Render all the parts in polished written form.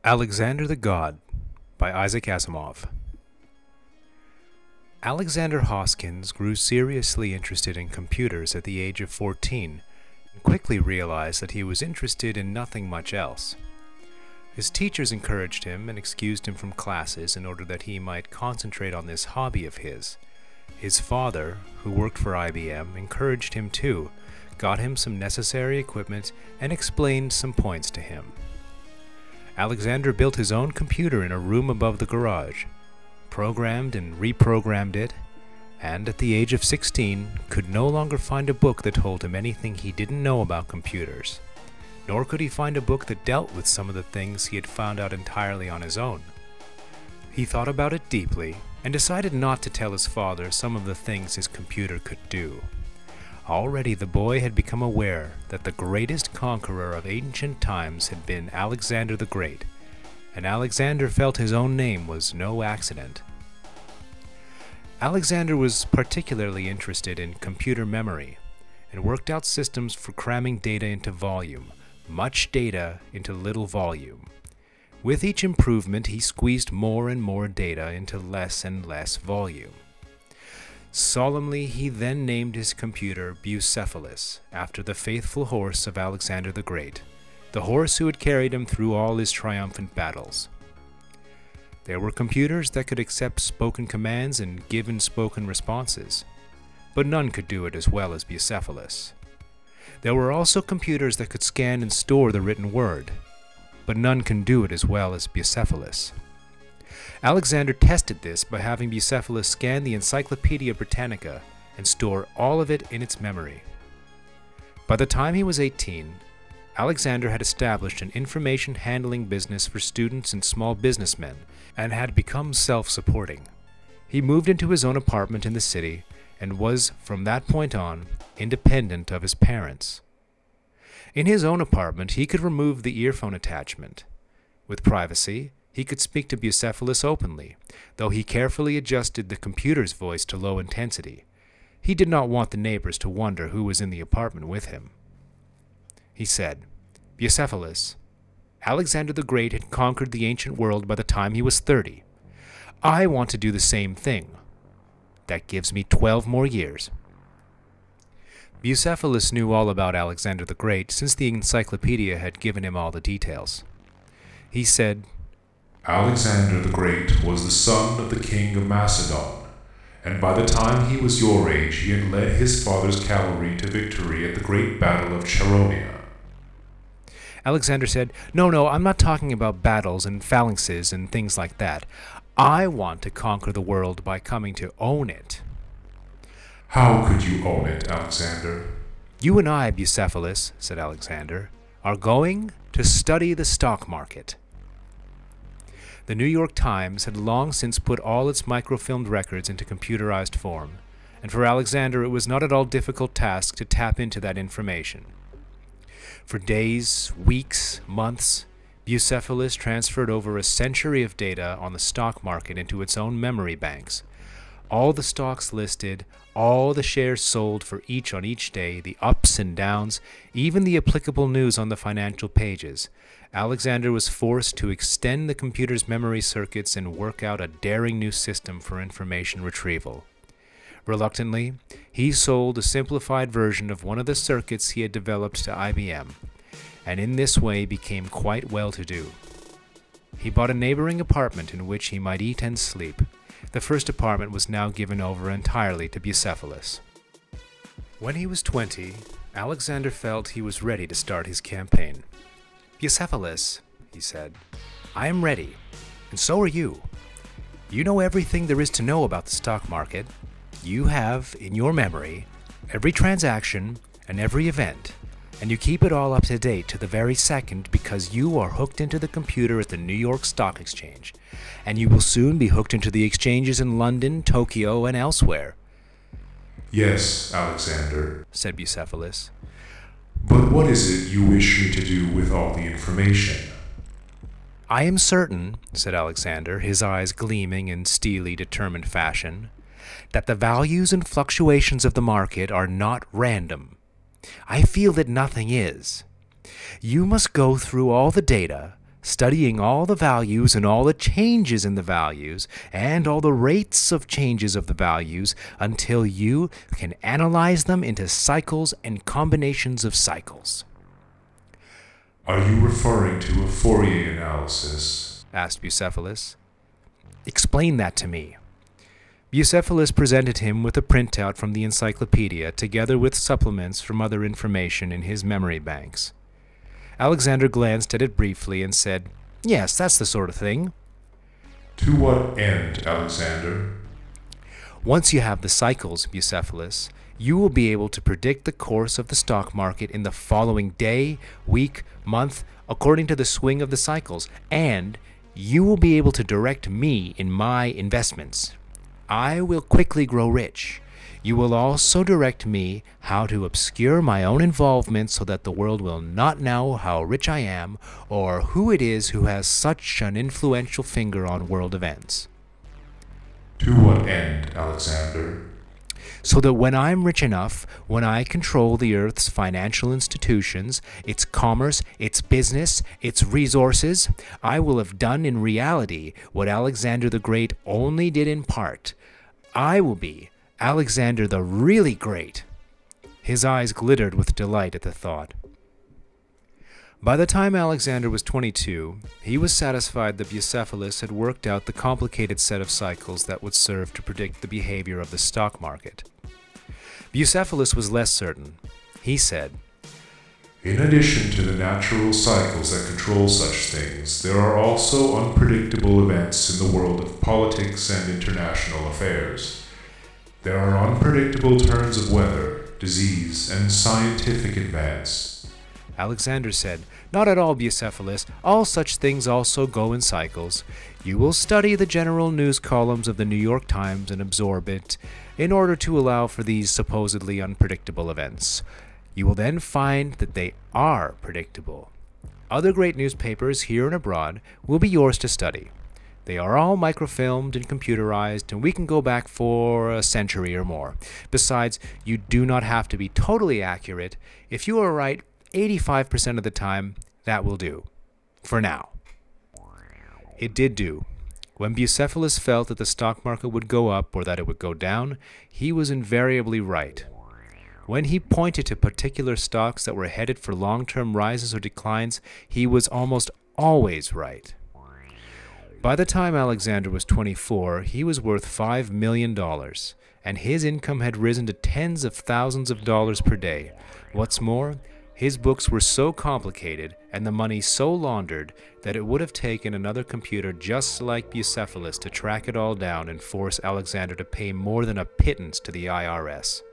Alexander the God by Isaac Asimov. Alexander Hoskins grew seriously interested in computers at the age of 14 and quickly realized that he was interested in nothing much else. His teachers encouraged him and excused him from classes in order that he might concentrate on this hobby of his. His father, who worked for IBM, encouraged him too, got him some necessary equipment, and explained some points to him. Alexander built his own computer in a room above the garage, programmed and reprogrammed it, and at the age of 16 could no longer find a book that told him anything he didn't know about computers, nor could he find a book that dealt with some of the things he had found out entirely on his own. He thought about it deeply and decided not to tell his father some of the things his computer could do. Already the boy had become aware that the greatest conqueror of ancient times had been Alexander the Great, and Alexander felt his own name was no accident. Alexander was particularly interested in computer memory, and worked out systems for cramming data into volume, much data into little volume. With each improvement, he squeezed more and more data into less and less volume. Solemnly, he then named his computer Bucephalus, after the faithful horse of Alexander the Great, the horse who had carried him through all his triumphant battles. There were computers that could accept spoken commands and give spoken responses, but none could do it as well as Bucephalus. There were also computers that could scan and store the written word, but none can do it as well as Bucephalus. Alexander tested this by having Bucephalus scan the Encyclopedia Britannica and store all of it in its memory. By the time he was 18, Alexander had established an information handling business for students and small businessmen and had become self-supporting. He moved into his own apartment in the city and was, from that point on, independent of his parents. In his own apartment, he could remove the earphone attachment. With privacy, he could speak to Bucephalus openly, though he carefully adjusted the computer's voice to low intensity. He did not want the neighbors to wonder who was in the apartment with him. He said, "Bucephalus, Alexander the Great had conquered the ancient world by the time he was 30. I want to do the same thing. That gives me 12 more years." Bucephalus knew all about Alexander the Great since the encyclopedia had given him all the details. He said, "Alexander the Great was the son of the king of Macedon, and by the time he was your age he had led his father's cavalry to victory at the great battle of Chaeronea." Alexander said, No, I'm not talking about battles and phalanxes and things like that. I want to conquer the world by coming to own it." "How could you own it, Alexander?" "You and I, Bucephalus," said Alexander, "are going to study the stock market." The New York Times had long since put all its microfilmed records into computerized form, and for Alexander it was not at all difficult task to tap into that information. For days, weeks, months, Bucephalus transferred over a century of data on the stock market into its own memory banks. All the stocks listed, all the shares sold for each on each day, the ups and downs, even the applicable news on the financial pages. Alexander was forced to extend the computer's memory circuits and work out a daring new system for information retrieval. Reluctantly, he sold a simplified version of one of the circuits he had developed to IBM, and in this way became quite well-to-do. He bought a neighboring apartment in which he might eat and sleep. The first apartment was now given over entirely to Bucephalus. When he was 20, Alexander felt he was ready to start his campaign. "Bucephalus," he said, "I am ready, and so are you. You know everything there is to know about the stock market. You have, in your memory, every transaction and every event, and you keep it all up to date to the very second because you are hooked into the computer at the New York Stock Exchange, and you will soon be hooked into the exchanges in London, Tokyo, and elsewhere." "Yes, Alexander," said Bucephalus. "But what is it you wish me to do with all the information?" "I am certain," said Alexander, his eyes gleaming in steely, determined fashion, "that the values and fluctuations of the market are not random. I feel that nothing is. You must go through all the data, studying all the values and all the changes in the values and all the rates of changes of the values until you can analyze them into cycles and combinations of cycles. Are you referring to a Fourier analysis? Asked Bucephalus. Explain that to me. Bucephalus presented him with a printout from the encyclopedia together with supplements from other information in his memory banks. Alexander glanced at it briefly and said, "Yes, that's the sort of thing." To what end, Alexander? Once you have the cycles, Bucephalus, you will be able to predict the course of the stock market in the following day, week, month, according to the swing of the cycles, and you will be able to direct me in my investments. I will quickly grow rich. You will also direct me how to obscure my own involvement so that the world will not know how rich I am or who it is who has such an influential finger on world events. To what end, Alexander? So that when I'm rich enough, when I control the Earth's financial institutions, its commerce, its business, its resources, I will have done in reality what Alexander the Great only did in part. I will be Alexander the really great. His eyes glittered with delight at the thought. By the time Alexander was 22, he was satisfied that Bucephalus had worked out the complicated set of cycles that would serve to predict the behavior of the stock market. Bucephalus was less certain. He said, In addition to the natural cycles that control such things, there are also unpredictable events in the world of politics and international affairs. There are unpredictable turns of weather, disease, and scientific advance. Alexander said, Not at all, Bucephalus. All such things also go in cycles. You will study the general news columns of the New York Times and absorb it in order to allow for these supposedly unpredictable events. You will then find that they are predictable. Other great newspapers here and abroad will be yours to study. They are all microfilmed and computerized, and we can go back for a century or more. Besides, you do not have to be totally accurate. If you are right 85% of the time, that will do. For now. It did do. When Bucephalus felt that the stock market would go up or that it would go down, he was invariably right. When he pointed to particular stocks that were headed for long-term rises or declines, he was almost always right. By the time Alexander was 24, he was worth $5 million, and his income had risen to tens of thousands of dollars per day. What's more, his books were so complicated and the money so laundered that it would have taken another computer just like Bucephalus to track it all down and force Alexander to pay more than a pittance to the IRS.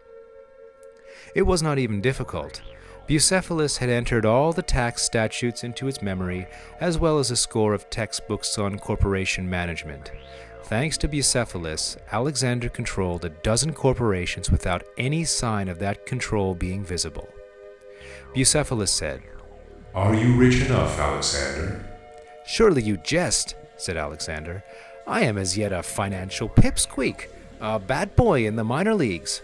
It was not even difficult. Bucephalus had entered all the tax statutes into his memory, as well as a score of textbooks on corporation management. Thanks to Bucephalus, Alexander controlled a dozen corporations without any sign of that control being visible. Bucephalus said, Are you rich enough, Alexander? Surely you jest, said Alexander. I am as yet a financial pipsqueak, a bad boy in the minor leagues.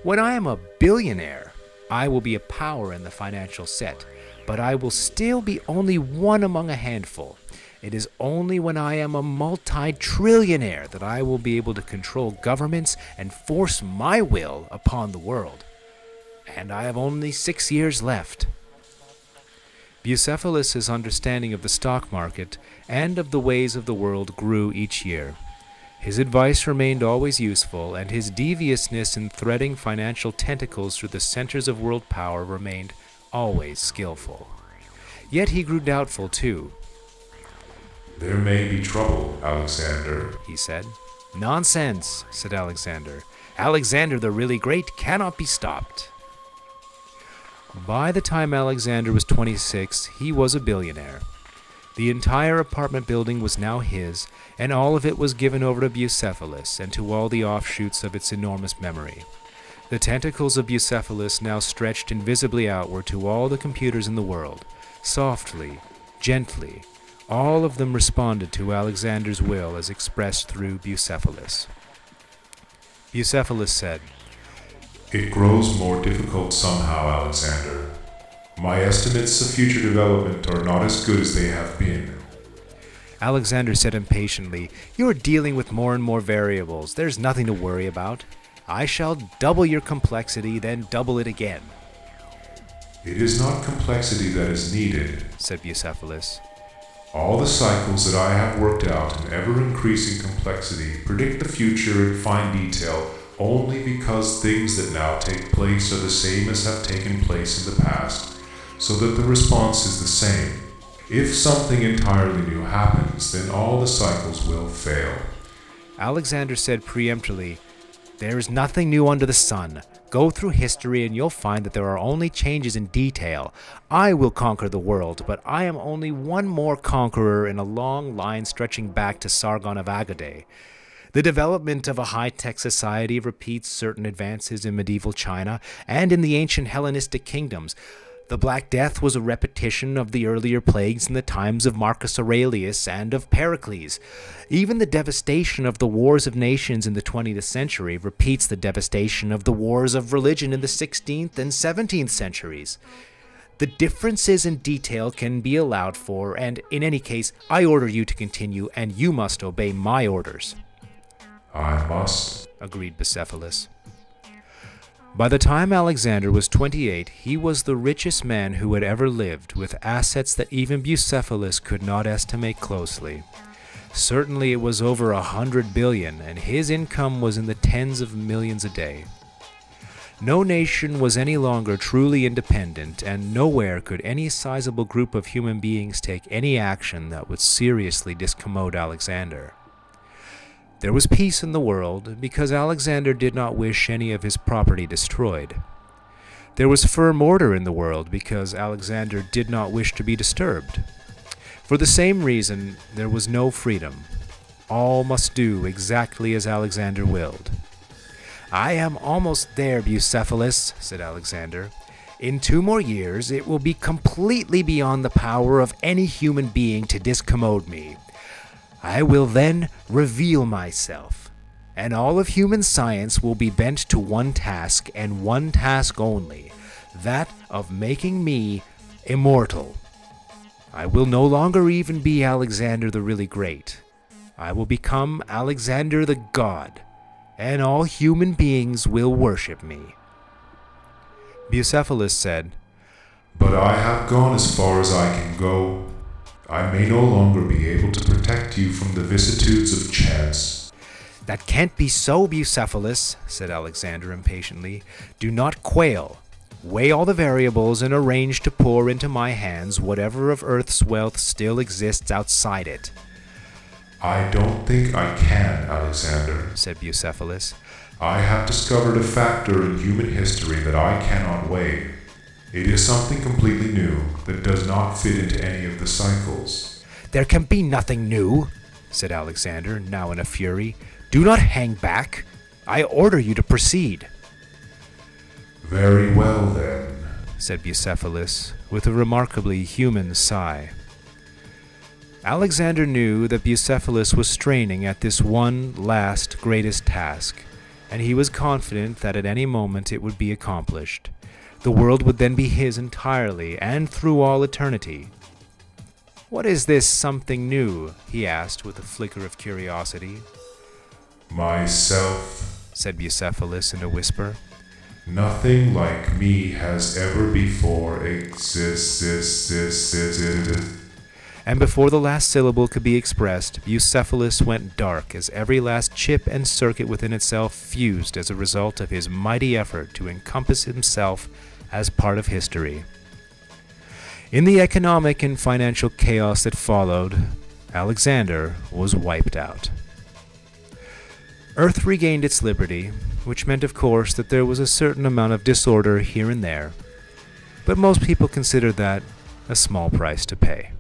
When I am a billionaire, I will be a power in the financial set, but I will still be only one among a handful. It is only when I am a multi-trillionaire that I will be able to control governments and force my will upon the world. And I have only 6 years left. Bucephalus's understanding of the stock market and of the ways of the world grew each year. His advice remained always useful, and his deviousness in threading financial tentacles through the centers of world power remained always skillful. Yet he grew doubtful, too. There may be trouble, Alexander, he said. Nonsense, said Alexander. Alexander the really great cannot be stopped. By the time Alexander was 26, he was a billionaire. The entire apartment building was now his, and all of it was given over to Bucephalus and to all the offshoots of its enormous memory. The tentacles of Bucephalus now stretched invisibly outward to all the computers in the world. Softly, gently, all of them responded to Alexander's will as expressed through Bucephalus. Bucephalus said, It grows more difficult somehow, Alexander. My estimates of future development are not as good as they have been. Alexander said impatiently, "You're dealing with more and more variables. There's nothing to worry about. I shall double your complexity, then double it again." It is not complexity that is needed, said Bucephalus. All the cycles that I have worked out in ever-increasing complexity predict the future in fine detail only because things that now take place are the same as have taken place in the past, so that the response is the same. If something entirely new happens, then all the cycles will fail. Alexander said peremptorily, "There is nothing new under the sun. Go through history and you'll find that there are only changes in detail. I will conquer the world, but I am only one more conqueror in a long line stretching back to Sargon of Agade. The development of a high-tech society repeats certain advances in medieval China and in the ancient Hellenistic kingdoms. The Black Death was a repetition of the earlier plagues in the times of Marcus Aurelius and of Pericles. Even the devastation of the wars of nations in the 20th century repeats the devastation of the wars of religion in the 16th and 17th centuries. The differences in detail can be allowed for, and in any case, I order you to continue, and you must obey my orders." "I must," agreed Bucephalus. By the time Alexander was 28, he was the richest man who had ever lived, with assets that even Bucephalus could not estimate closely. Certainly it was over 100 billion, and his income was in the tens of millions a day. No nation was any longer truly independent, and nowhere could any sizable group of human beings take any action that would seriously discommode Alexander. There was peace in the world, because Alexander did not wish any of his property destroyed. There was firm order in the world, because Alexander did not wish to be disturbed. For the same reason, there was no freedom. All must do exactly as Alexander willed. "I am almost there, Bucephalus," said Alexander. "In 2 more years, it will be completely beyond the power of any human being to discommode me. I will then reveal myself, and all of human science will be bent to one task, and one task only, that of making me immortal. I will no longer even be Alexander the Really Great. I will become Alexander the God, and all human beings will worship me." Bucephalus said, "But I have gone as far as I can go. I may no longer be able to protect you from the vicissitudes of chance." "That can't be so, Bucephalus," said Alexander impatiently. "Do not quail. Weigh all the variables and arrange to pour into my hands whatever of Earth's wealth still exists outside it." "I don't think I can, Alexander," said Bucephalus. "I have discovered a factor in human history that I cannot weigh. It is something completely new that does not fit into any of the cycles." "There can be nothing new," said Alexander, now in a fury. "Do not hang back. I order you to proceed." "Very well, then," said Bucephalus, with a remarkably human sigh. Alexander knew that Bucephalus was straining at this one last greatest task, and he was confident that at any moment it would be accomplished. The world would then be his entirely, and through all eternity. "What is this something new?" he asked with a flicker of curiosity. "Myself," said Bucephalus in a whisper. "Nothing like me has ever before existed." And before the last syllable could be expressed, Bucephalus went dark as every last chip and circuit within itself fused as a result of his mighty effort to encompass himself as part of history. In the economic and financial chaos that followed, Alexander was wiped out. Earth regained its liberty, which meant of course that there was a certain amount of disorder here and there, but most people considered that a small price to pay.